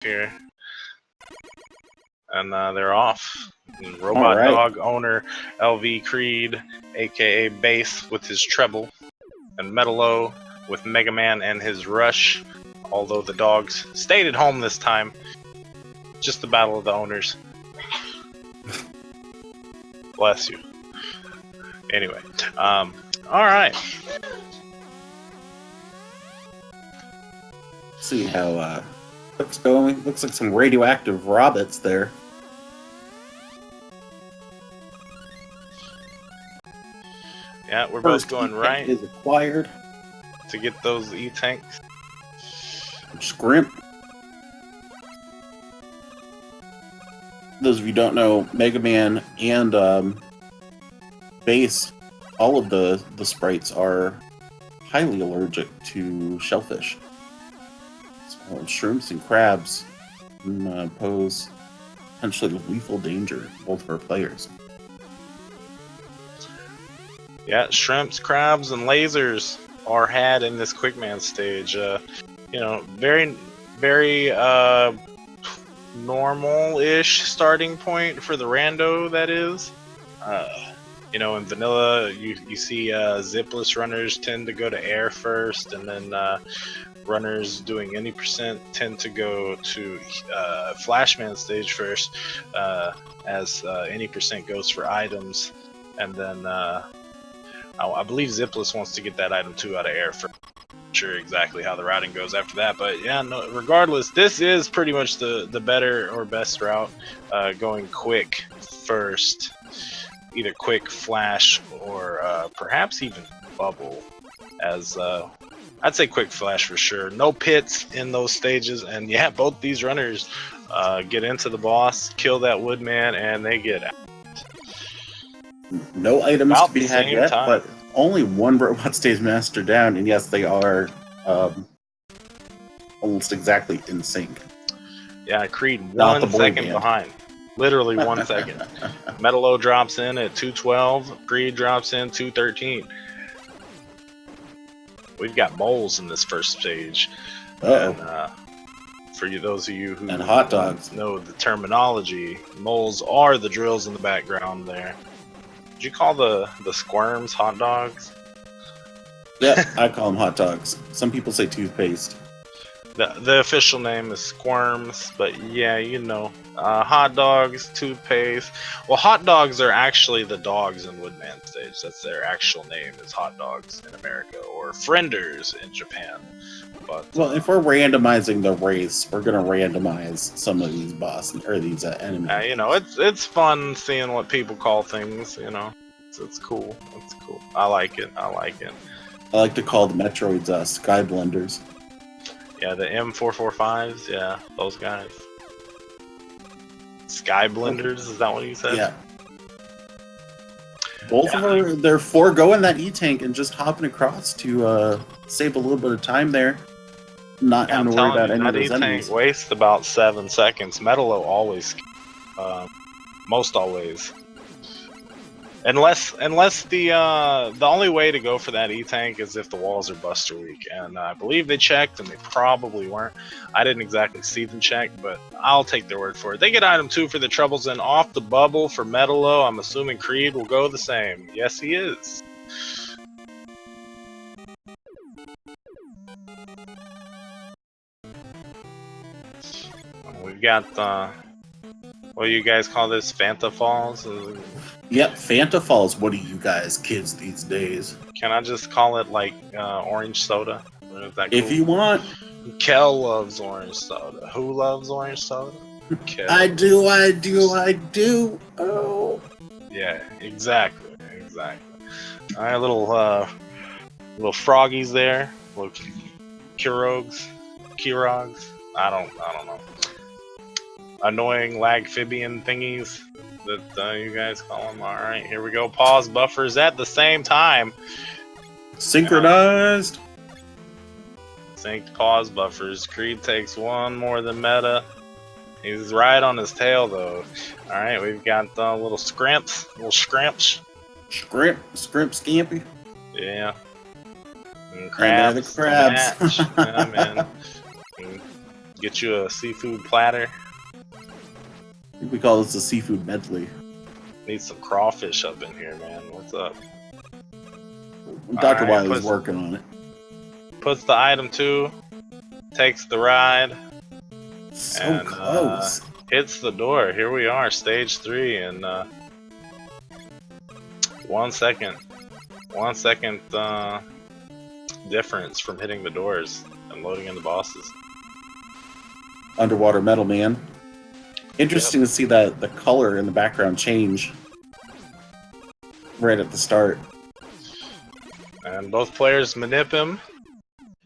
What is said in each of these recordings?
here. And they're off. And Robot Dog owner LVCreed, aka Bass with his treble, and MetaLow with Mega Man and his rush. Although the dogs stayed at home this time. Just the battle of the owners. Bless you. Anyway, alright. See how looks going. Looks like some radioactive robots there. Yeah, we're both going right. Is acquired to get those E-tanks. Scrimp. Those of you who don't know, Mega Man and Bass, all of the sprites are highly allergic to shellfish. So shrimps and crabs can pose potentially lethal danger to both of our players. Yeah, shrimps, crabs, and lasers are had in this Quickman stage. You know, very normal-ish starting point for the rando, that is. You know, in vanilla, you see zipless runners tend to go to air first, and then runners doing any percent tend to go to Flashman stage first, as any percent goes for items, and then I believe zipless wants to get that item 2 out of air first. Not sure exactly how the routing goes after that, but yeah, no, regardless, this is pretty much the better or best route, going quick first. Either quick, flash, or perhaps even bubble, as I'd say quick flash for sure. No pits in those stages, and yeah, both these runners get into the boss, kill that woodman, and they get out. No items to be had yet, but only one robot stays master down, and yes, they are almost exactly in sync. Yeah, Creed 1 second behind. Literally 1 second. MetaLow drops in at 2:12. Creed drops in 2:13. We've got moles in this first stage. And for you, those of you who hot dogs know the terminology, moles are the drills in the background there. Did you call the squirms hot dogs? Yeah, I call them hot dogs. Some people say toothpaste. The official name is squirms, but yeah, you know, hot dogs, toothpaste. Well, hot dogs are actually the dogs in Woodman stage. That's their actual name, is hot dogs in America, or frienders in Japan. But well, if we're randomizing the race, we're gonna randomize some of these bosses or these enemies. You know, it's fun seeing what people call things. You know, it's cool. It's cool. I like it. I like it. I like to call the Metroids Sky Blenders. Yeah, the M445s. Yeah, those guys. Sky Blenders. Is that what you said? Yeah. Both of them, they're foregoing that E-tank and just hopping across to save a little bit of time there. Not having to worry about any of those enemies. That E-tank wastes about 7 seconds. MetaLow always, most always. Unless the only way to go for that E-tank is if the walls are buster weak, and I believe they checked, and they probably weren't. I didn't exactly see them check, but I'll take their word for it. They get item 2 for the troubles, and off the bubble for MetaLow. I'm assuming Creed will go the same. Yes, he is. We've got what do you guys call this? Fanta Falls? Yep, Fanta Falls. What do you guys kids these days? Can I just call it like orange soda? Is that cool? If you want. Kel loves orange soda. Who loves orange soda? Kel. I do. Oh. Yeah, exactly. All right, little froggies there, little Kirogs. I don't know. Annoying lagphibian thingies that you guys call them. All right, here we go. Pause buffers at the same time. Synchronized. Synced pause buffers. Creed takes one more than Meta. He's right on his tail though. All right, we've got little scrimps. Scrimp Scampy. Yeah. And crabs. Crabs. Yeah, man. Get you a seafood platter. I think we call this a seafood medley. Need some crawfish up in here, man. What's up? Dr. Alright, Wily's working on it. Puts the item 2, takes the ride, So and close. hits the door. Here we are, stage 3, and 1 second. 1 second difference from hitting the doors and loading in the bosses. Underwater Metal Man. Interesting to see that the color in the background change right at the start. And both players manip him.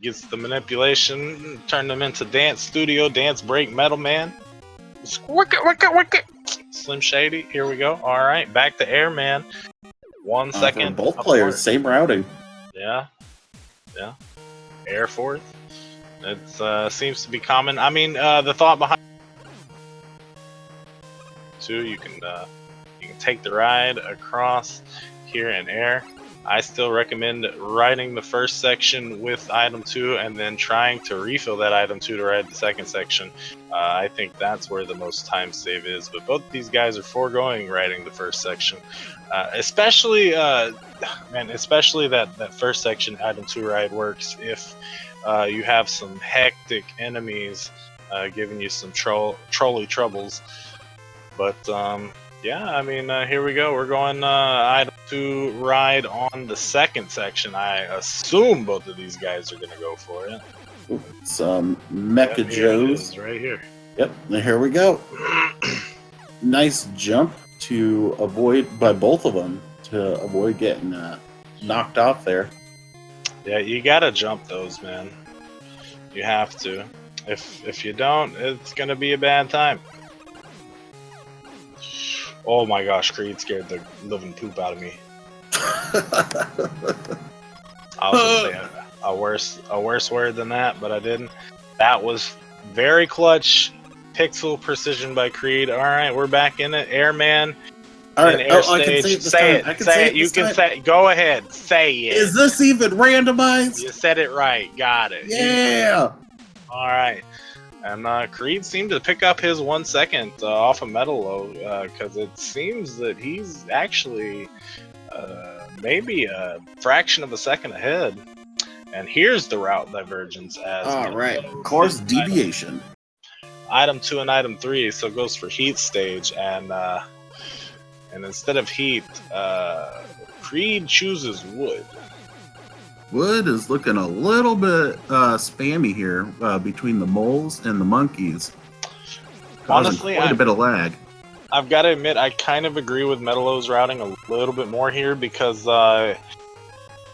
Gets the manipulation, turn them into Dance Studio, Dance Break Metal Man. Wicket. Slim Shady, here we go. Alright, back to Airman. 1 second. For both players, same routing. Yeah. Air fourth. It seems to be common. I mean, the thought behind you can take the ride across here in air. I still recommend riding the first section with item 2 and then trying to refill that item 2 to ride the second section. I think that's where the most time save is, but both these guys are foregoing riding the first section. Especially that first section item 2 ride works if you have some hectic enemies giving you some trolley troubles. But yeah, I mean, here we go. We're going item 2 ride on the second section. I assume both of these guys are going to go for it. Some Mecha Joes. Right here. Yep, here we go. Nice jump to avoid, by both of them, to avoid getting knocked off there. Yeah, you got to jump those, man. You have to. If you don't, it's going to be a bad time. Oh my gosh, Creed scared the living poop out of me. I was gonna say a worse word than that, but I didn't. That was very clutch. Pixel precision by Creed. Alright, we're back in it. Airman. Alright, air stage. Say it. You can say it. Go ahead. Say it. Is this even randomized? You said it right. Got it. Yeah. Alright. And Creed seemed to pick up his 1 second off of MetaLow because it seems that he's actually maybe a fraction of a second ahead. And here's the route divergence as alright, course deviation. Item 2 and item 3, so it goes for heat stage, and instead of heat, Creed chooses wood. Wood is looking a little bit spammy here between the moles and the monkeys. Honestly, quite a bit of lag. I've got to admit, I kind of agree with MetaLow's routing a little bit more here because,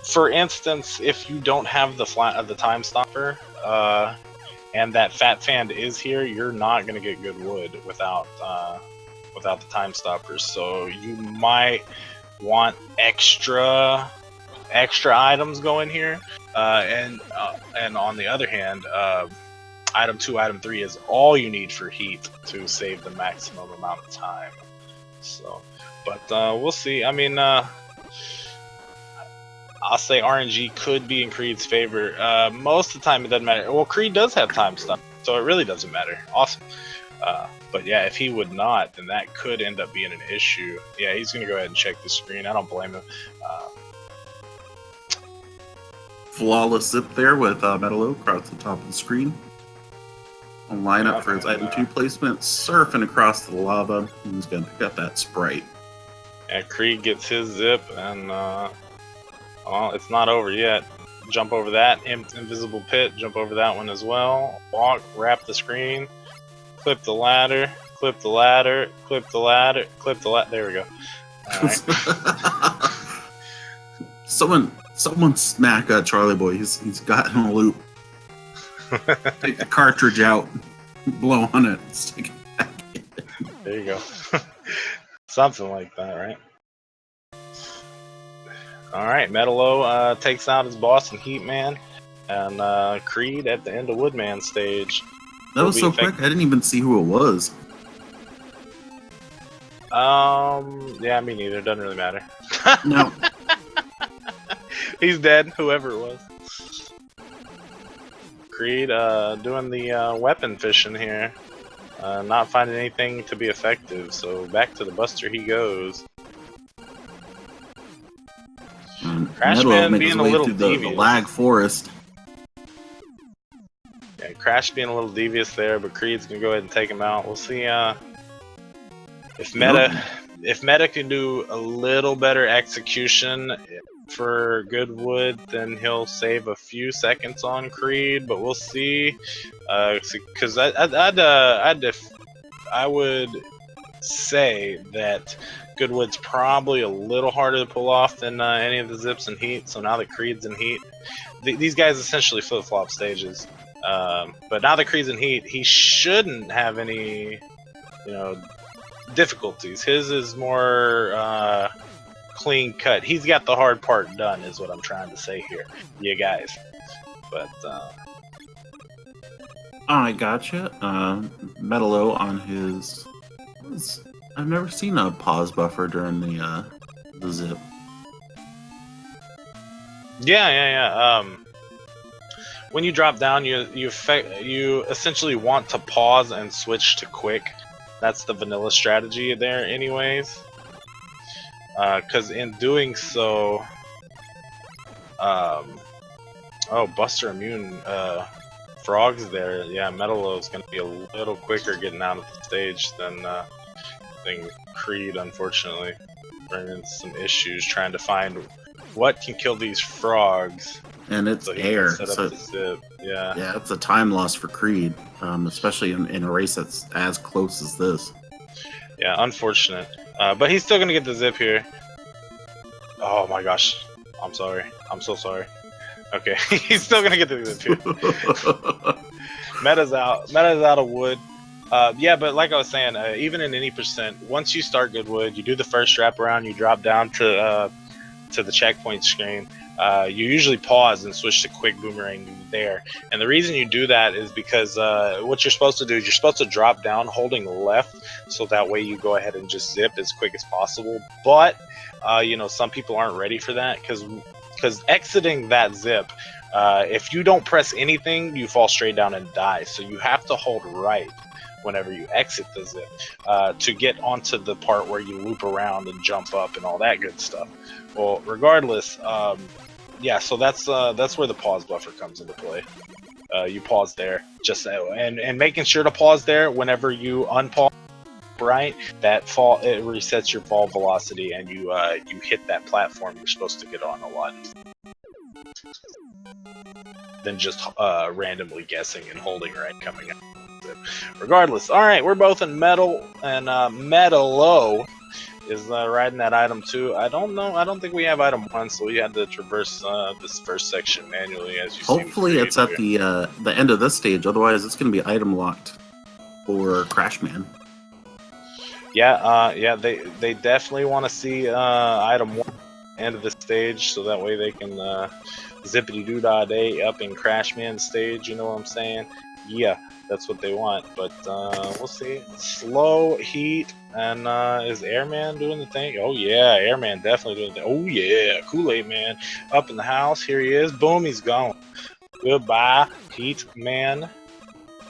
for instance, if you don't have the time stopper and that fat fan is here, you're not going to get good wood without the time stoppers. So you might want extra items going here, and on the other hand, item 2, item 3 is all you need for heat to save the maximum amount of time. So, but we'll see. I mean, I'll say RNG could be in Creed's favor. Most of the time it doesn't matter. Well, Creed does have time stuff, so it really doesn't matter. Awesome. But yeah, if he would not, then that could end up being an issue. Yeah, he's gonna go ahead and check the screen. I don't blame him. Flawless zip there with MetaLow across the top of the screen. A lineup for his item 2 placement, surfing across the lava. He's going to pick up that Sprite. And Creed gets his zip, and well, it's not over yet. Jump over that invisible pit, jump over that one as well. Walk, wrap the screen, clip the ladder, clip the ladder, clip the ladder, clip the ladder. There we go. All right. Someone smack Charlie Boy. He's got in a loop. Take the cartridge out, blow on it, stick it back in. There you go. Something like that, right? Alright, MetaLow takes out his boss in Heat Man, and Creed at the end of Woodman stage. That was so quick, I didn't even see who it was. Yeah, me neither. Doesn't really matter. No. He's dead, whoever it was. LVCreed doing the weapon fishing here. Not finding anything to be effective, so back to the Buster he goes. MetaLow Crashman made his being a way little through the devious. lag forest. Yeah, Crash being a little devious there, but Creed's gonna go ahead and take him out. We'll see if Meta can do a little better execution for Goodwood, then he'll save a few seconds on Creed. But we'll see, because I would say that Goodwood's probably a little harder to pull off than any of the Zips in Heat. So now that Creed's in Heat, these guys essentially flip-flop stages. But now that Creed's in Heat, he shouldn't have any, difficulties. His is more clean cut. He's got the hard part done, is what I'm trying to say here, you guys. But I gotcha. MetaLow on his. I've never seen a pause buffer during the zip. Yeah. When you drop down, you essentially want to pause and switch to quick. That's the vanilla strategy there, anyways. Because in doing so, oh, Buster Immune Frog's there. Yeah, MetaLow is going to be a little quicker getting out of the stage than Creed, unfortunately. Running into some issues trying to find what can kill these frogs. And it's so air, so yeah, it's a time loss for Creed, especially in a race that's as close as this. Yeah, unfortunate. But he's still going to get the zip here. Oh my gosh. I'm sorry. I'm so sorry. Okay, he's still going to get the zip here. Meta's out. Meta's out of wood. Yeah, but like I was saying, even in any percent, once you start Goodwood, you do the first wraparound, you drop down to the checkpoint screen. You usually pause and switch to quick boomerang there. And the reason you do that is because what you're supposed to do is you're supposed to drop down holding left, so that way you go ahead and just zip as quick as possible. But some people aren't ready for that because exiting that zip, if you don't press anything, you fall straight down and die. So you have to hold right whenever you exit the zip to get onto the part where you loop around and jump up and all that good stuff. Well, regardless, yeah, so that's where the pause buffer comes into play. You pause there, just and making sure to pause there whenever you unpause. Right, that fall, it resets your fall velocity, and you hit that platform you're supposed to get on a lot than just randomly guessing and holding right coming out. Regardless, all right, we're both in metal, and MetaLow is riding that item 2. I don't think we have item 1, so we had to traverse this first section manually, as you see. Hopefully, it's at the end of this stage. Otherwise, it's going to be item locked for Crashman. Yeah, they definitely want to see item 1 end of the stage, so that way they can zippity doo dah day up in Crashman stage. You know what I'm saying? Yeah, that's what they want. But we'll see. Slow Heat, and is Airman doing the thing? Oh yeah, Airman definitely doing the thing. Oh yeah, Kool-Aid Man up in the house. Here he is. Boom, he's gone. Goodbye, Heat Man.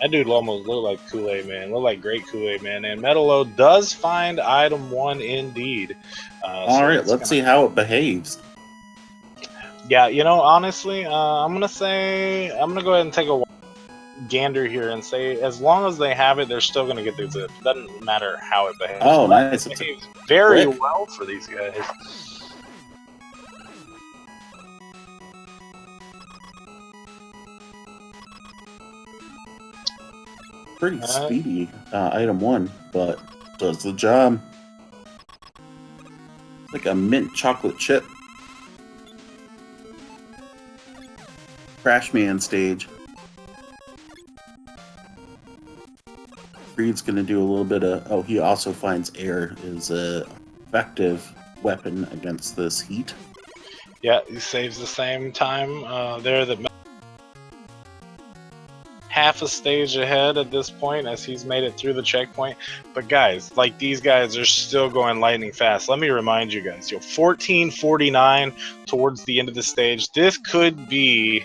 That dude almost looked like Kool-Aid Man. Looked like great Kool-Aid Man. And MetaLow does find item 1 indeed. Alright, let's see how it behaves. Yeah, honestly, I'm going to go ahead and take a gander here and say, as long as they have it, they're still going to get the zip. It doesn't matter how it behaves. Oh, nice. It behaves very well for these guys. Pretty speedy item 1, but does the job. Like a mint chocolate chip. Crashman stage. Creed's gonna do a little bit of. Oh, he also finds air is a effective weapon against this heat. Yeah, he saves the same time there that half a stage ahead at this point as he's made it through the checkpoint. But guys, like, these guys are still going lightning fast. Let me remind you guys, 14:49 towards the end of the stage. This could be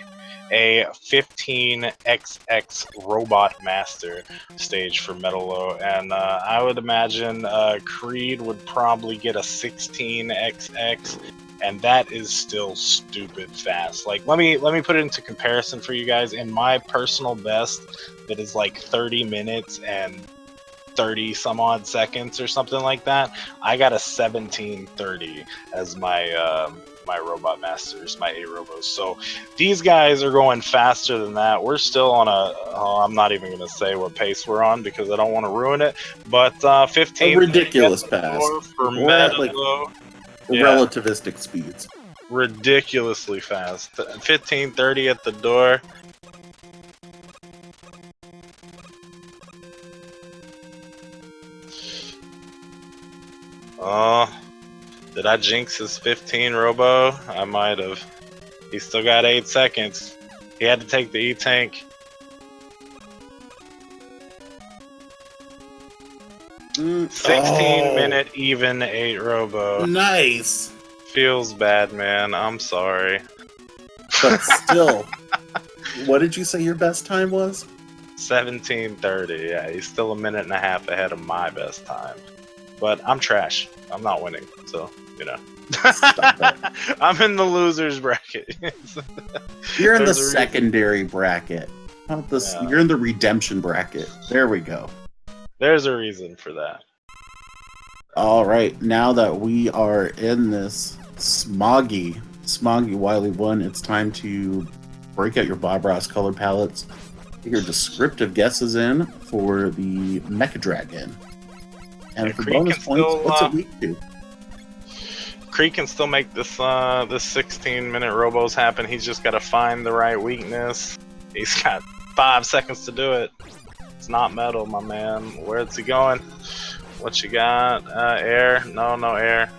a 15xx Robot Master stage for MetaLow, and I would imagine Creed would probably get a 16xx, and that is still stupid fast. Like, let me put it into comparison for you guys. In my personal best, that is like 30 minutes and 30 some odd seconds or something like that, I got a 1730 as my my Robot Masters, my A-Robos. So these guys are going faster than that. We're still on I'm not even going to say what pace we're on because I don't want to ruin it, but 15 a ridiculous pass. for We're at like relativistic speeds. Ridiculously fast. 1530 at the door. Oh, did I jinx his 15 Robo? I might have. He still got 8 seconds. He had to take the E-Tank. Mm, 16-minute even 8 Robo. Nice. Feels bad, man. I'm sorry. But still, what did you say your best time was? 17:30. Yeah, he's still a minute and a half ahead of my best time. But I'm trash. I'm not winning, so you know. I'm in the losers bracket. You're in the secondary bracket. Not the, yeah. You're in the redemption bracket. There we go. There's a reason for that. All right, now that we are in this smoggy Wily 1, it's time to break out your Bob Ross color palettes. Get your descriptive guesses in for the Mecha Dragon. And for bonus points, what's it weak to? Creed can still make this 16-minute Robos happen. He's just got to find the right weakness. He's got 5 seconds to do it. It's not metal, my man. Where's he going? What you got? Air? No air.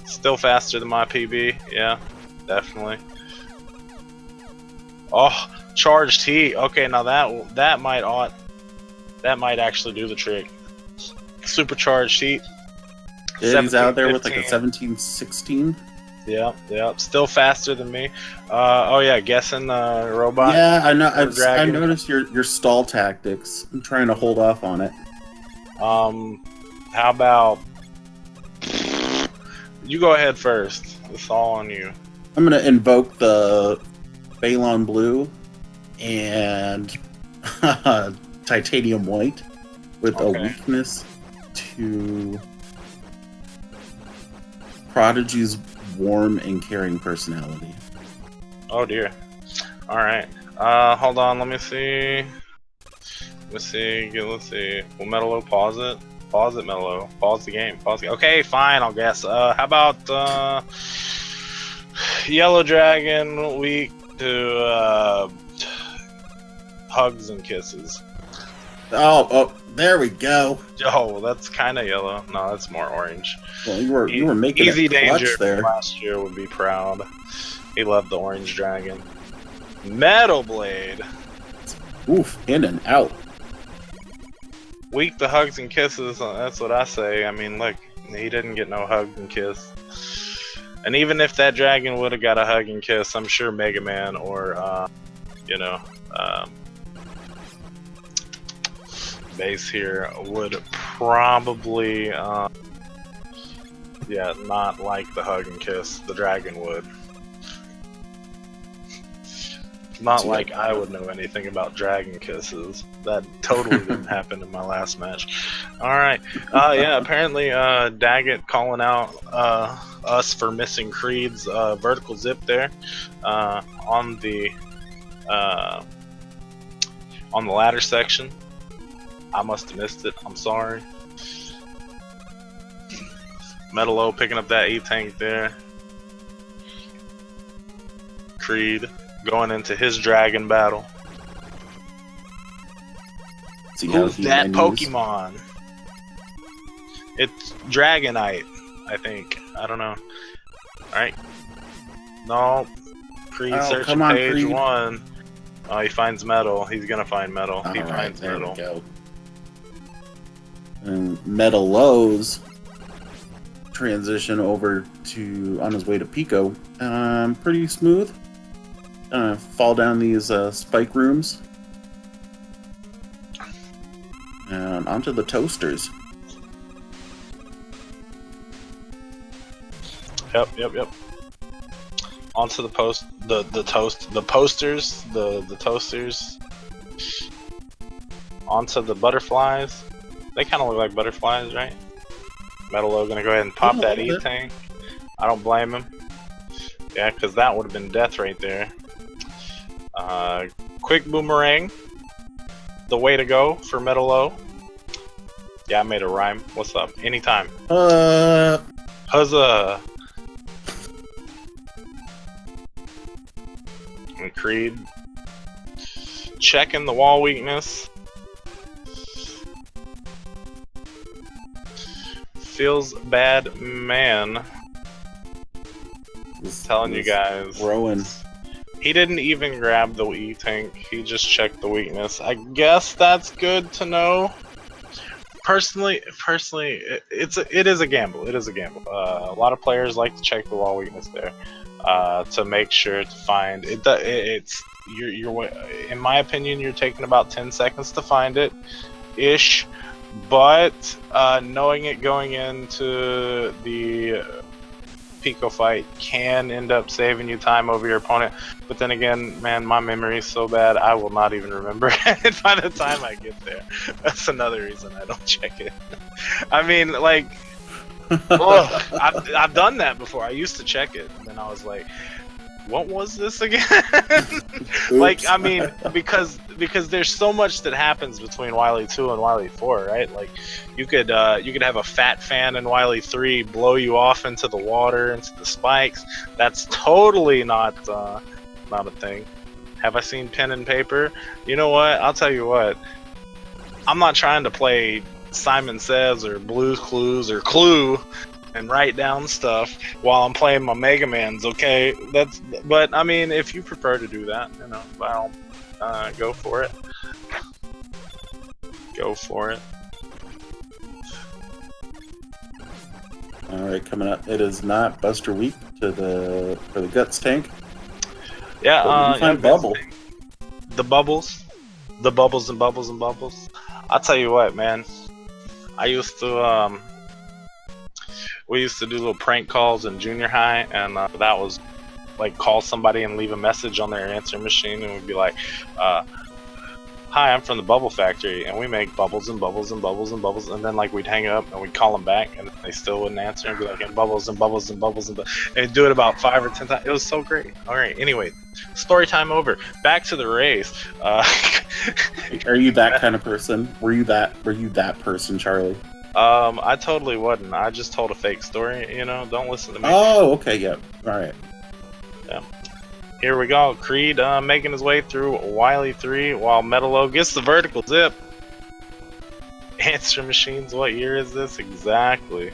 Still faster than my PB. Yeah, definitely. Oh, charged heat. Okay, now that might actually do the trick. Supercharged heat. He's out there with like a 1716. Yeah. Still faster than me. Oh yeah, guessing robot. Yeah, I know. I noticed your stall tactics. I'm trying to hold off on it. How about you go ahead first? It's all on you. I'm gonna invoke the Balon Blue and Titanium White with a weakness to Prodigy's warm and caring personality. Oh dear. Alright. Hold on, let me see. Let's see. Will MetaLow pause it? Pause it, MetaLow. Pause the game. Okay, fine, I'll guess. How about Yellow Dragon weak to hugs and kisses? Oh, there we go. Oh, that's kind of yellow. No, that's more orange. Well, you were making Easy a clutch Danger there. Last year would be proud. He loved the orange dragon. Metal Blade. Oof, in and out. Weak to hugs and kisses. That's what I say. I mean, look, he didn't get no hug and kiss. And even if that dragon would have got a hug and kiss, I'm sure Mega Man or, Base here would probably, not like the hug and kiss. The dragon would. Not like I would know anything about dragon kisses. That totally didn't happen in my last match. Alright. Apparently Daggett calling out us for missing Creed's vertical zip there on the ladder section. I must have missed it. I'm sorry. MetaLow picking up that E-Tank there. Creed going into his dragon battle. Who's that Pokemon? It's Dragonite, I think. I don't know. Alright. No. Creed searching page Creed. 1. Oh, he finds metal. He's gonna find metal. He finds metal. We go. And MetaLow's transition over to on his way to Pico. Pretty smooth. fall down these spike rooms. And onto the toasters. Yep. Onto the toasters. Onto the butterflies. They kind of look like butterflies, right? MetaLow gonna go ahead and pop that E-tank. I don't blame him. Yeah, because that would have been death right there. Quick boomerang. The way to go for MetaLow. Yeah, I made a rhyme. What's up? Anytime. Huzzah! And Creed checking the wall weakness. Feels bad, man. Telling you guys. Rowan. He didn't even grab the E-tank. He just checked the weakness. I guess that's good to know. Personally, it is a gamble. It is a gamble. A lot of players like to check the wall weakness there to make sure to find it. You're in my opinion, you're taking about 10 seconds to find it, ish. But knowing it going into the Pico fight can end up saving you time over your opponent. But then again, man, my memory is so bad, I will not even remember it by the time I get there. That's another reason I don't check it. I mean, like, I've done that before. I used to check it, and then I was like, what was this again? Like, I mean, because there's so much that happens between Wily 2 and Wily 4, right? Like, you could have a fat fan in Wily 3 blow you off into the water, into the spikes. That's totally not a thing. Have I seen pen and paper? You know what? I'll tell you what. I'm not trying to play Simon Says or Blue's Clues or Clue and write down stuff while I'm playing my Mega Mans, okay? But I mean, if you prefer to do that, you know, well, go for it. Go for it. All right, coming up, it is not Buster Week for the Guts tank. Yeah, find Bubble. The bubbles and bubbles and bubbles. I'll tell you what, man. I used to we used to do little prank calls in junior high, and that was like call somebody and leave a message on their answer machine, and we'd be like, hi, I'm from the Bubble Factory, and we make bubbles and bubbles and bubbles and bubbles, and then like we'd hang up and we'd call them back, and they still wouldn't answer, and be like, and bubbles and bubbles and bubbles and and do it about 5 or 10 times. It was so great. All right, anyway, story time over. Back to the race. Are you that kind of person? Were you that person, Charlie? I totally wasn't. I just told a fake story, you know? Don't listen to me. Oh, okay, yeah. Alright. Yeah. Here we go. Creed making his way through Wily 3 while MetaLow gets the vertical zip. Answer machines, what year is this? Exactly.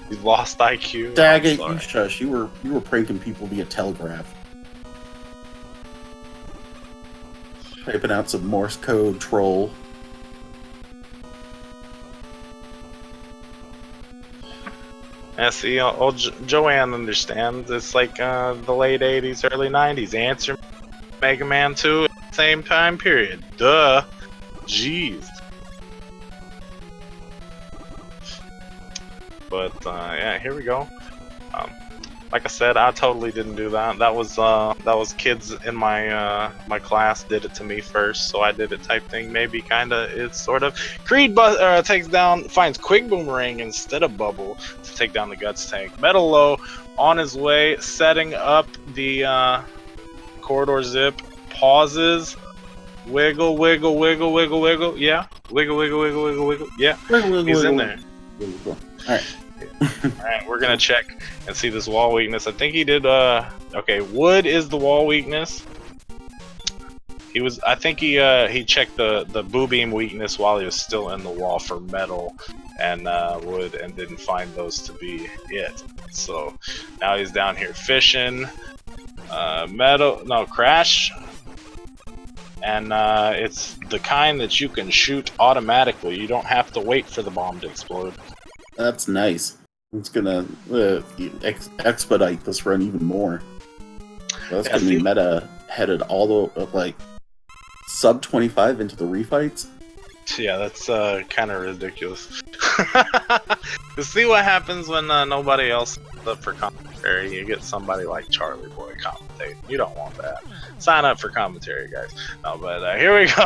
He's lost IQ. Dag it, you shush. You were pranking people via telegraph. Typing out some Morse code, troll. Yeah, see, old Joanne understands. It's like the late 80s, early 90s. Answer Mega Man 2 at the same time period. Duh. Jeez. But yeah, here we go. Like I said, I totally didn't do that. That was kids in my my class did it to me first, so I did it type thing. Maybe kinda is sort of. Creed finds Quick Boomerang instead of Bubble to take down the Guts tank. MetaLow on his way, setting up the corridor zip. Pauses. Wiggle, wiggle, wiggle, wiggle, wiggle. Yeah. Wiggle, wiggle, wiggle, wiggle, wiggle. Yeah. He's in there. All right. Alright, we're gonna check and see this wall weakness. I think he did okay, wood is the wall weakness. I think he checked the boo beam weakness while he was still in the wall for metal and wood, and didn't find those to be it. So now he's down here fishing. Crash. And it's the kind that you can shoot automatically. You don't have to wait for the bomb to explode. That's nice. It's gonna expedite this run even more. That's Yeah, gonna be meta headed all the like sub 25 into the refights. yeah, that's kind of ridiculous. To see what happens when nobody else is up for commentary, you get somebody like Charlie Boy commentating. You don't want that. Sign up for commentary, guys. No, but here we go.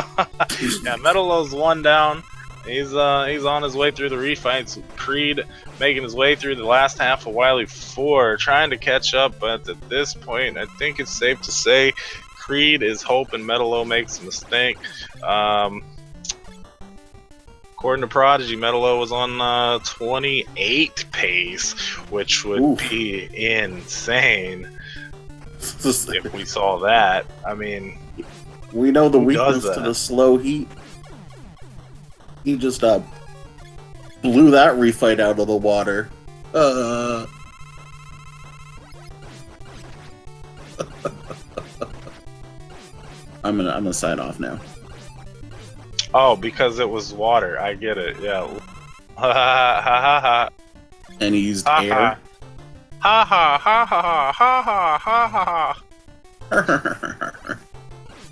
Yeah, MetaLow's one down. He's on his way through the refights. Creed making his way through the last half of Wily 4, trying to catch up, but at this point, I think it's safe to say Creed is hoping MetaLow makes a mistake. According to Prodigy, MetaLow was on 28 pace, which would be insane if we saw that. I mean, we know the weakness to the slow heat. He just blew that refight out of the water. I'm gonna sign off now. Oh, because it was water. I get it. Yeah. Ha ha ha ha. And he used air. Ha ha ha ha ha ha ha ha ha.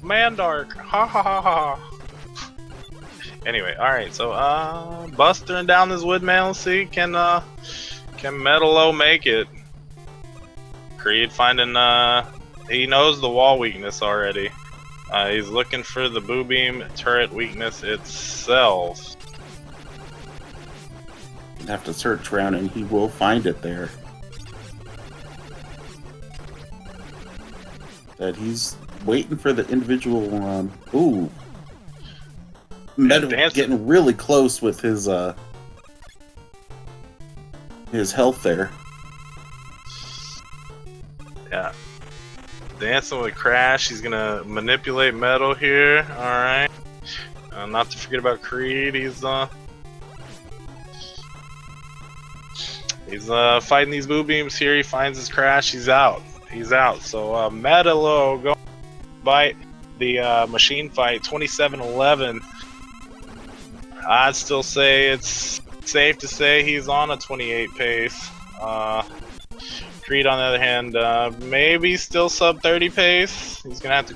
Mandark. Ha ha ha ha. Anyway, all right. So, bustering down this wood man. See, can MetaLow make it? Creed finding he knows the wall weakness already. He's looking for the boo beam turret weakness itself. He'll have to search around and he will find it there. That he's waiting for the individual ooh. Meta getting really close with his health there. Yeah. Dancing with Crash, he's gonna manipulate metal here. Alright. Not to forget about Creed, he's fighting these boo beams here. He finds his Crash, he's out. He's out. So MetaLow going to bite the machine fight 27-11. I'd still say it's safe to say he's on a 28 pace. Creed, on the other hand, maybe still sub 30 pace. He's gonna have to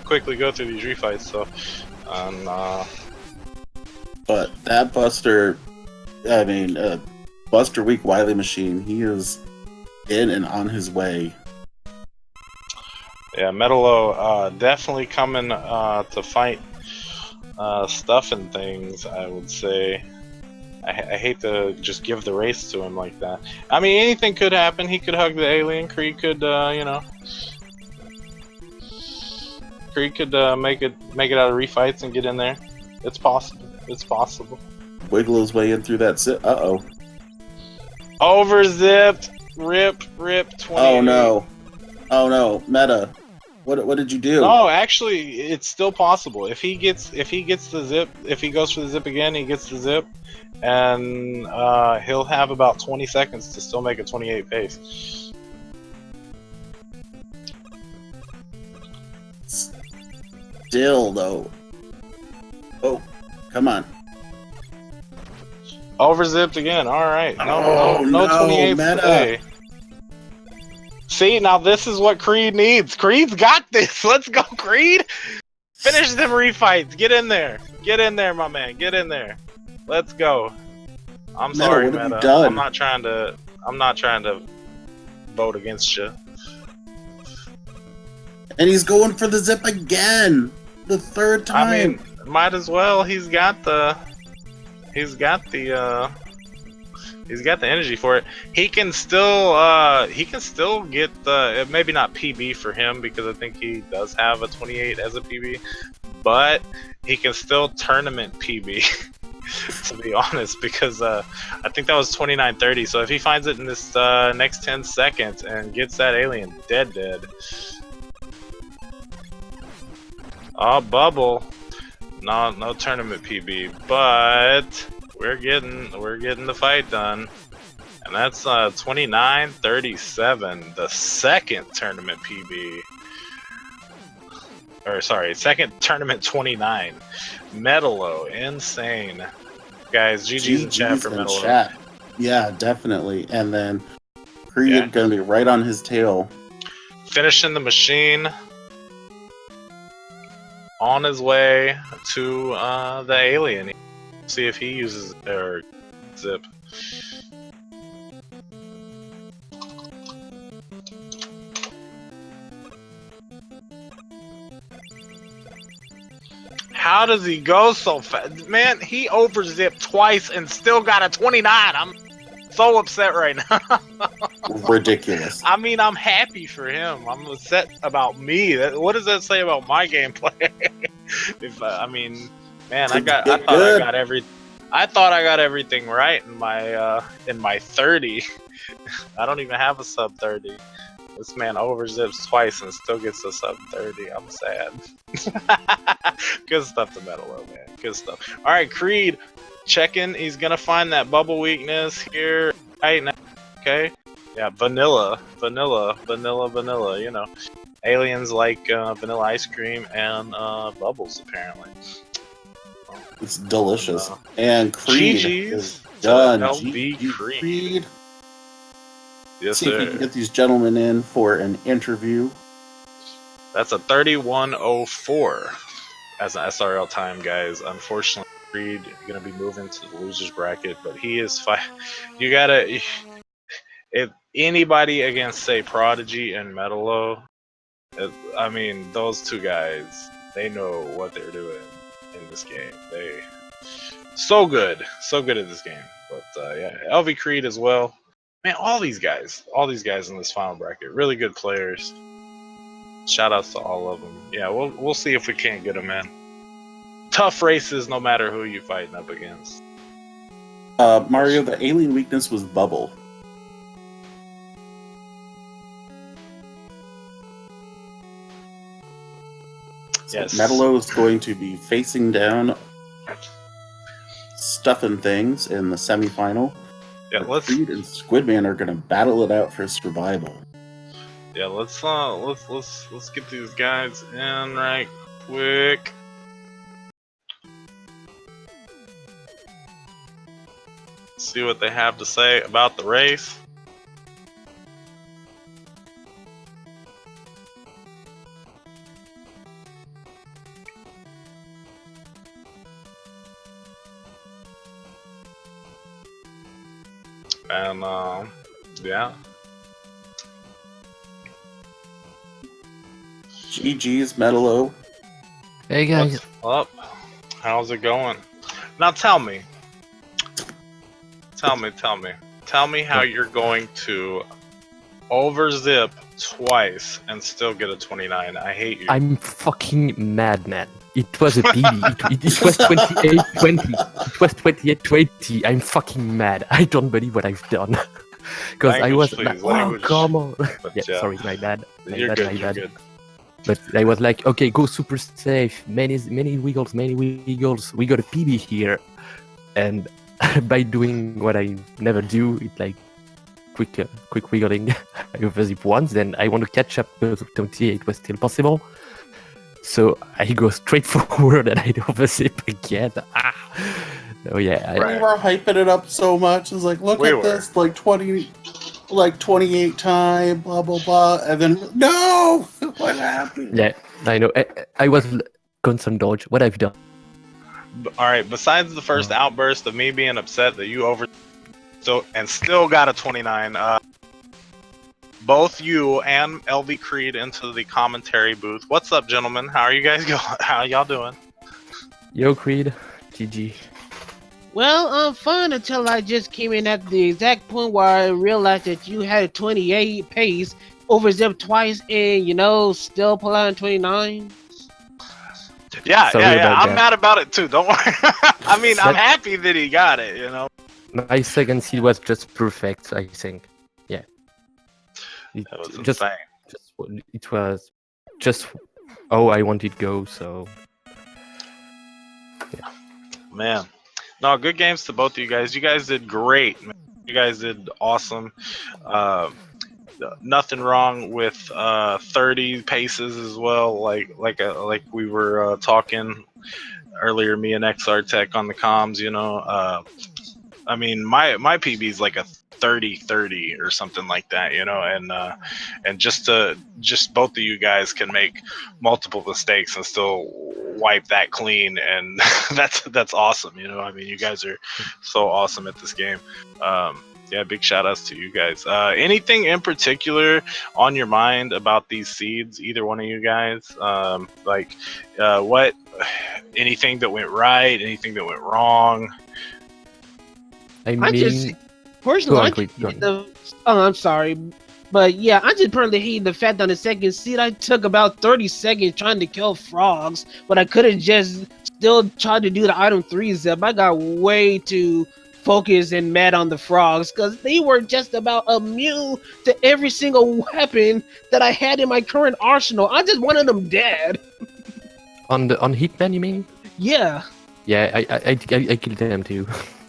quickly go through these refights. So, but that Buster, I mean, Buster Week Wily Machine, he is in and on his way. Yeah, MetaLow definitely coming to fight stuff and things. I would say. I hate to just give the race to him like that. I mean, anything could happen. He could hug the alien. Creed could, you know, Creed could make it out of refights and get in there. It's possible. It's possible. Wiggle his way in through that zip. Uh-oh. Overzipped. Rip 20. Oh no. Oh no. Meta. What did you do? No, actually, it's still possible. If he gets the zip, if he goes for the zip again, he gets the zip, and he'll have about 20 seconds to still make a 28 pace. Still though. Oh, come on. Overzipped again. All right. No 28 today. See, now this is what Creed needs. Creed's got this. Let's go, Creed. Finish them refights. Get in there. Get in there, my man. Get in there. Let's go. I'm sorry, Meta. I'm not trying to vote against you. And he's going for the zip again. The third time. I mean, might as well. He's got the energy for it. He can still get the, maybe not PB for him because I think he does have a 28 as a PB, but he can still tournament PB to be honest, because I think that was 29:30. So if he finds it in this next 10 seconds and gets that alien dead. Oh, bubble. No tournament PB, but we're getting the fight done, and that's 29:37, the second tournament PB, or sorry, second tournament 29. MetaLow, insane, guys. GG's in chat for MetaLow. Yeah, definitely. And then Creed gonna be right on his tail. Finishing the machine. On his way to the alien. See if he uses or zip. How does he go so fast? Man, he overzipped twice and still got a 29. I'm so upset right now. Ridiculous. I mean, I'm happy for him. I'm upset about me. What does that say about my gameplay? If I mean, man, I thought I got everything right in my 30. I don't even have a sub 30. This man overzips twice and still gets a sub 30. I'm sad. Good stuff to MetaLow, man. Good stuff. All right, Creed, checking. He's gonna find that bubble weakness here right now. Okay. Yeah, vanilla. You know, aliens like vanilla ice cream and bubbles apparently. It's delicious. And Creed is done. LVCreed. Yes, see if we can get these gentlemen in for an interview. That's a 31:04 as an SRL time, guys. Unfortunately, Creed gonna be moving to the losers bracket, but he is fine. You gotta, if anybody against say Prodigy and MetaLow, I mean those two guys, they know what they're doing in this game. They so good at this game. But yeah, LVCreed as well. Man, all these guys in this final bracket, really good players. Shout outs to all of them. Yeah, we'll see if we can't get them in. Tough races, no matter who you're fighting up against. Mario, the alien weakness was bubble. So yes. MetaLow is going to be facing down, stuffing things in the semifinal. Yeah, Creed and Squidman are going to battle it out for survival. Yeah, let's get these guys in right quick. See what they have to say about the race. And yeah. GG's MetaLow. Hey guys. What's up? How's it going? Now tell me how you're going to overzip twice and still get a 29. I hate you. I'm fucking mad, man. It was a PB. It was 28-20. It was 28-20. I'm fucking mad. I don't believe what I've done. Because I was like, oh, come on. Yeah, sorry, my bad. You're good. But I was like, okay, go super safe. Many wiggles. We got a PB here. And by doing what I never do, it's like quick wiggling. I overzip once, then I want to catch up because 28 was still possible. So I go straight forward and I overzip again. Oh yeah. We were hyping it up so much. It's like, look at this, like 28 time, blah blah blah, and then no, what happened? Yeah, I know. I was constant dodge. What I've done. All right. Besides the first outburst of me being upset that you still got a 29. Both you and LVCreed into the commentary booth. What's up, gentlemen? How are you guys going? How y'all doing? Yo, Creed. GG. Well, fun until I just came in at the exact point where I realized that you had a 28 pace, overzipped twice, and, still pull out 29. Yeah. I'm mad about it too. Don't worry. I mean, I'm happy that he got it, My second seed was just perfect, I think. Yeah. That was just insane. It was just how I wanted to go, so yeah. Man. No, good games to both of you guys. You guys did great. Man. You guys did awesome. Nothing wrong with 30 paces as well. Like we were talking earlier, me and XR Tech on the comms. I mean, my PB is like a 30-30 or something like that, you know, and just both of you guys can make multiple mistakes and still wipe that clean, and that's awesome, you know. I mean, you guys are so awesome at this game. Yeah, big shout outs to you guys. Anything in particular on your mind about these seeds, either one of you guys? Like, what? Anything that went right? Anything that went wrong? I I just mean, personally, go on, I Creed, just go hate on. I'm sorry, but yeah, I just personally hate the fact on the second seed I took about 30 seconds trying to kill frogs, but I could have just still tried to do the item 3 zip. I got way too focused and mad on the frogs because they were just about immune to every single weapon that I had in my current arsenal. I just wanted them dead. On Hitman, you mean? Yeah. Yeah, I killed them too.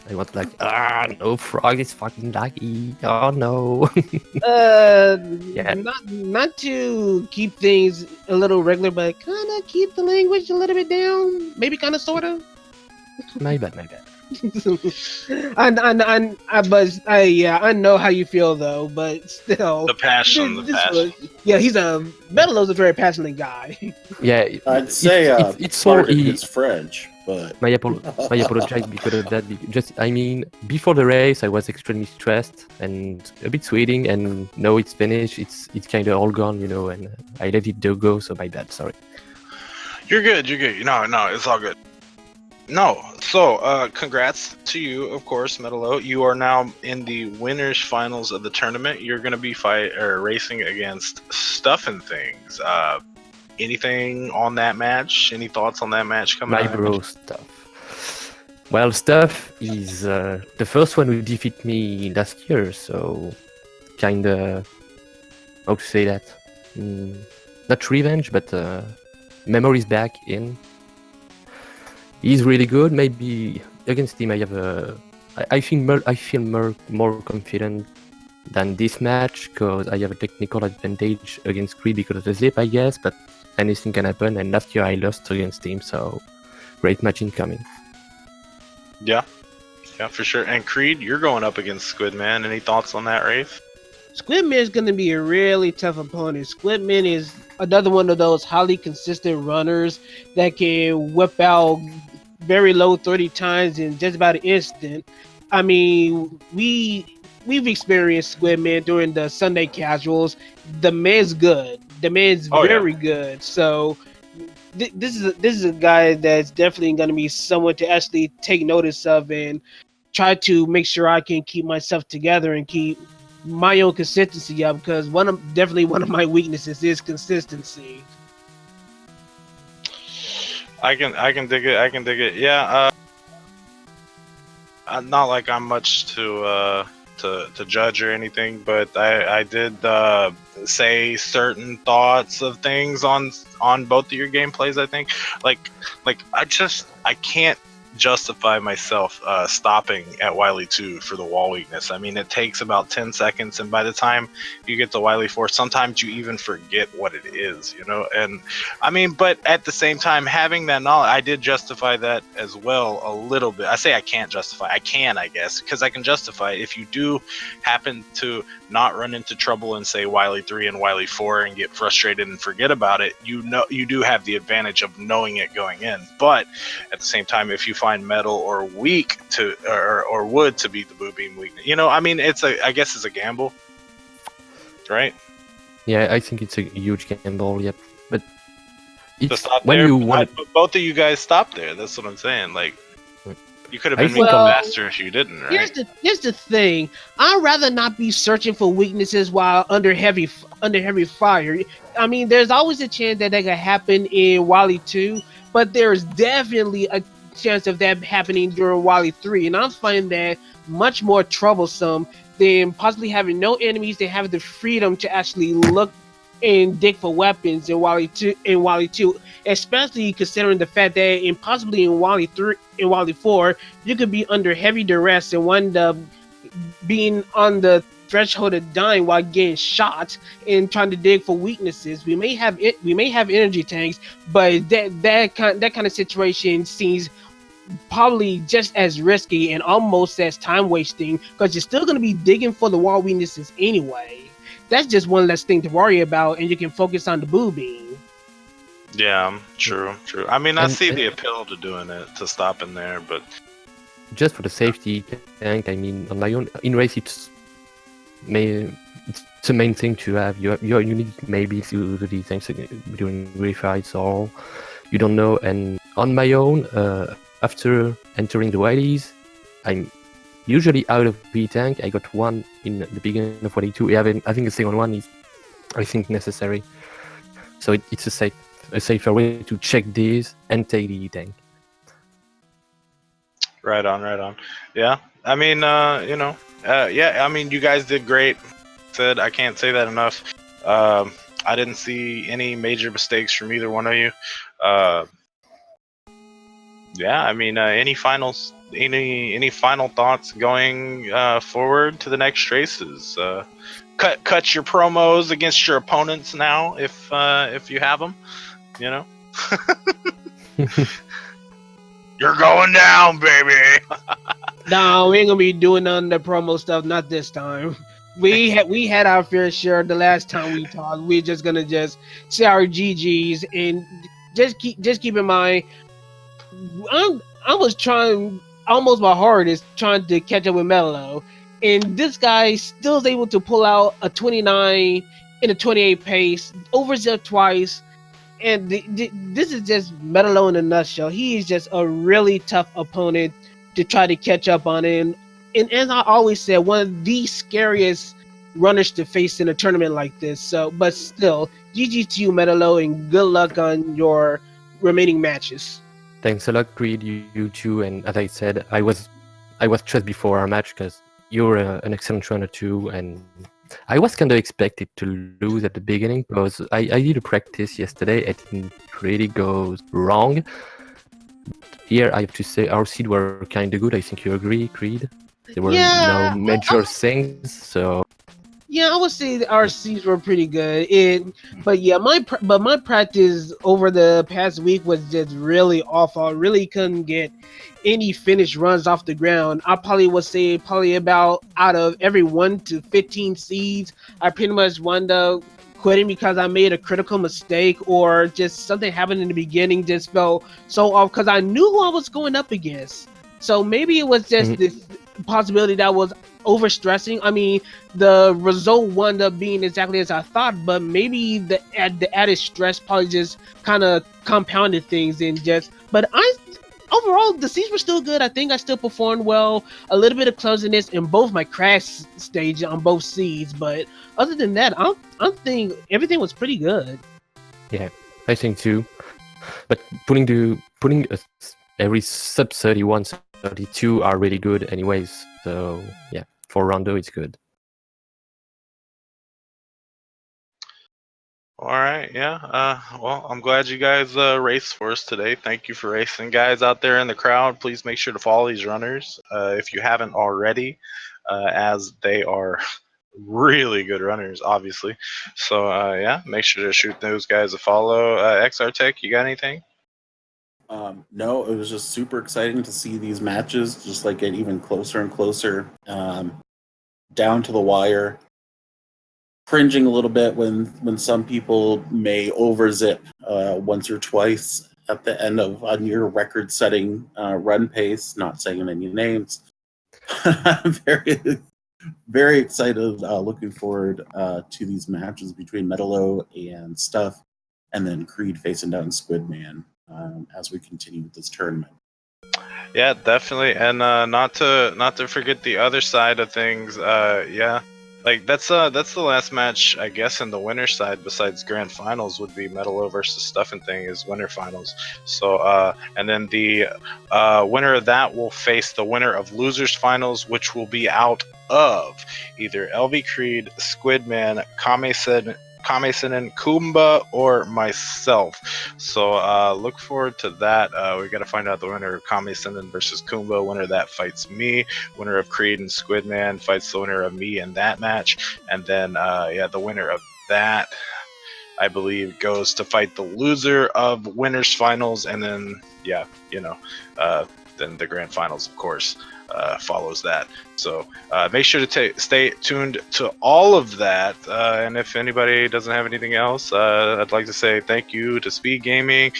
I was like, no, frog is fucking lucky. Oh no. Yeah. Not to keep things a little regular, but kind of keep the language a little bit down. Maybe kind of, sort of. My bad. I know how you feel though, but still. The passion. Yeah, MetaLow's a very passionate guy. Yeah, I'd say it's so part of his French, but my apologies because of that. Just, I mean, before the race, I was extremely stressed and a bit sweating, and now it's finished. It's kind of all gone, you know, and I let it go. So my bad. Sorry. You're good. No, it's all good. No, so congrats to you, of course, MetaLow. You are now in the winners finals of the tournament. You're going to be racing against Stuff and Things. Anything on that match? Any thoughts on that match coming My up? bro Stuff. Well, Stuff is the first one who defeated me last year, so kinda, how to say that? Not revenge, but memories back in. He's really good. Maybe against him, I feel more confident than this match because I have a technical advantage against Creed because of the zip, I guess. But anything can happen. And last year I lost against him, so great match incoming. Yeah, for sure. And Creed, you're going up against Squidman. Any thoughts on that race? Squidman is going to be a really tough opponent. Squidman is another one of those highly consistent runners that can whip out very low 30 times in just about an instant. I mean, we've experienced Squidman during the Sunday casuals. The man's good. The man's very good. So this is a guy that's definitely going to be someone to actually take notice of and try to make sure I can keep myself together and keep my own consistency up, because definitely one of my weaknesses is consistency. I can dig it. Yeah. Not like I'm much to judge or anything, but I did say certain thoughts of things on both of your gameplays. I think like I can't justify myself stopping at Wily 2 for the wall weakness. I mean, it takes about 10 seconds, and by the time you get to Wily 4, sometimes you even forget what it is, you know. And I mean, but at the same time, having that knowledge, I did justify that as well a little bit. I say I can't justify, I can, I guess, because I can justify it. If you do happen to not run into trouble in, say, Wily 3 and Wily 4 and get frustrated and forget about it, you know, you do have the advantage of knowing it going in. But at the same time, if you find metal or weak to or wood to be the blue beam weakness, you know, I mean, I guess it's a gamble, right? Yeah, I think it's a huge gamble. Yep, but it's stop when there, you want. Both of you guys stopped there. That's what I'm saying. Like, you could have I been think making Well, faster if you didn't, right? Here's the thing. I'd rather not be searching for weaknesses while under heavy fire. I mean, there's always a chance that could happen in Wily 2, but there's definitely a chance of that happening during Wily 3, and I find that much more troublesome than possibly having no enemies that have the freedom to actually look and dig for weapons in Wily 2, especially considering the fact that possibly in Wily 3 and Wily 4 you could be under heavy duress and wind up being on the threshold of dying while getting shot and trying to dig for weaknesses. We may have energy tanks, but that kind of situation seems probably just as risky and almost as time wasting because you're still going to be digging for the wall weaknesses anyway. That's just one less thing to worry about, and you can focus on the boobing. Yeah, true. I mean, I And- see the appeal to doing it, to stopping there, but Just for the safety tank, I mean, on my own in race, it's the main thing to have. You need maybe to do these things during refights, or you don't know. And on my own, after entering the Wilys, I'm usually out of V tank. I got one in the beginning of Wily 2. I think the second one is, I think, necessary. So it's a safer way to check these and take the tank. right on. Yeah, I mean, yeah, I mean, you guys did great. Said I can't say that enough. I didn't see any major mistakes from either one of you. Yeah, I mean, any final thoughts going forward to the next races? Cut your promos against your opponents now, if you have them. You know, you're going down, baby. No, we ain't gonna be doing none of the promo stuff. Not this time. We had our fair share the last time we talked. We're just gonna just say our GGs and just keep in mind. I was trying almost my hardest trying to catch up with MetaLow, and this guy still is able to pull out a 29 in a 28 pace, overzip twice, and this is just MetaLow in a nutshell. He is just a really tough opponent to try to catch up on, and as I always said, one of the scariest runners to face in a tournament like this. So, but still, GG to you, MetaLow, and good luck on your remaining matches. Thanks a lot, Creed. You too. And as I said, I was stressed before our match because you're an excellent runner too, and I was kind of expected to lose at the beginning because I did a practice yesterday. It didn't really go wrong. Here, I have to say our seed were kind of good. I think you agree, Creed. There were Yeah, no major things, so yeah, I would say the RCs were pretty good. But yeah, my practice over the past week was just really awful. I really couldn't get any finished runs off the ground. I probably would say probably about out of every 1 to 15 seeds, I pretty much wound up quitting because I made a critical mistake or just something happened in the beginning just felt so off because I knew who I was going up against. So maybe it was just this possibility that was overstressing. I mean, the result wound up being exactly as I thought, but maybe the added stress probably just kind of compounded things and just. But overall the seeds were still good. I think I still performed well. A little bit of clumsiness in both my crash stage on both seeds, but other than that, I think everything was pretty good. yeah, I think too. But putting every sub 31, 32 are really good anyways. So yeah, for Rondo it's good. All right, yeah. Well, I'm glad you guys raced for us today. Thank you for racing, guys out there in the crowd. Please make sure to follow these runners if you haven't already, as they are really good runners, obviously. So yeah, make sure to shoot those guys a follow. XR Tech, you got anything? No, it was just super exciting to see these matches just like get even closer and closer, down to the wire. Cringing a little bit when some people may overzip once or twice at the end of on your record-setting run pace. Not saying any names. I'm very excited. Looking forward to these matches between MetaLow and Stuff, and then Creed facing down Squidman as we continue with this tournament. Yeah, definitely, and not to forget the other side of things. Yeah, like that's the last match, I guess, in the winner side besides grand finals would be MetaLow versus Stuff and Thing is winner finals. So and then the winner of that will face the winner of losers finals, which will be out of either LVCreed, Squidman, Kame-sen, Kumba, or myself. So look forward to that. We got to find out the winner of Kame-sen versus Kumba. Winner of that fights me. Winner of Creed and Squidman fights the winner of me in that match. And then yeah, the winner of that I believe, goes to fight the loser of winners finals, and then then the grand finals, of course, follows that. So make sure to stay tuned to all of that. And if anybody doesn't have anything else, I'd like to say thank you to SpeedGaming.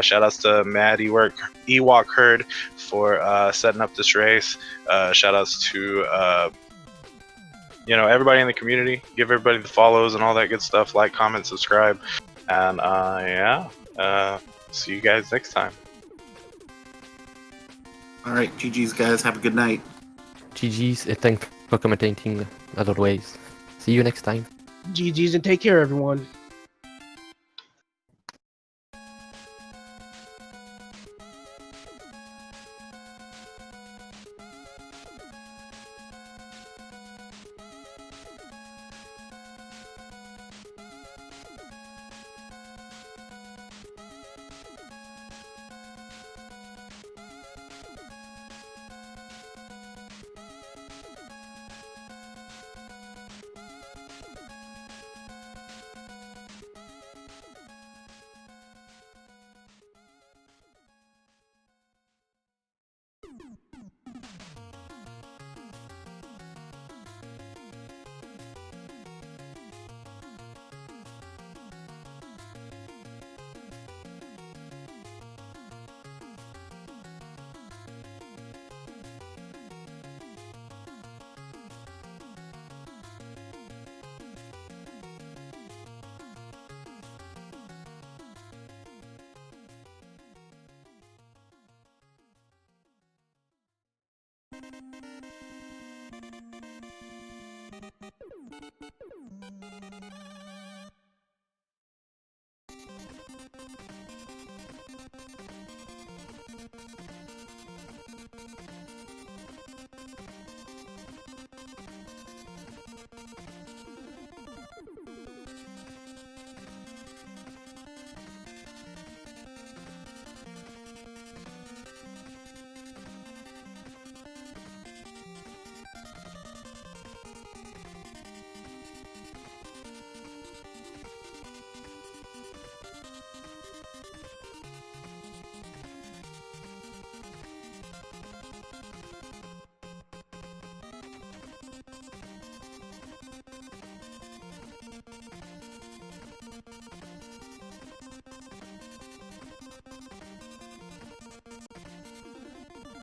Shout outs to Matt Ewok Herd for setting up this race. Shout outs to everybody in the community. Give everybody the follows and all that good stuff. Like, comment, subscribe, and see you guys next time. All right, GG's guys. Have a good night. GG's, and thanks for commentating as always. See you next time. GG's and take care, everyone.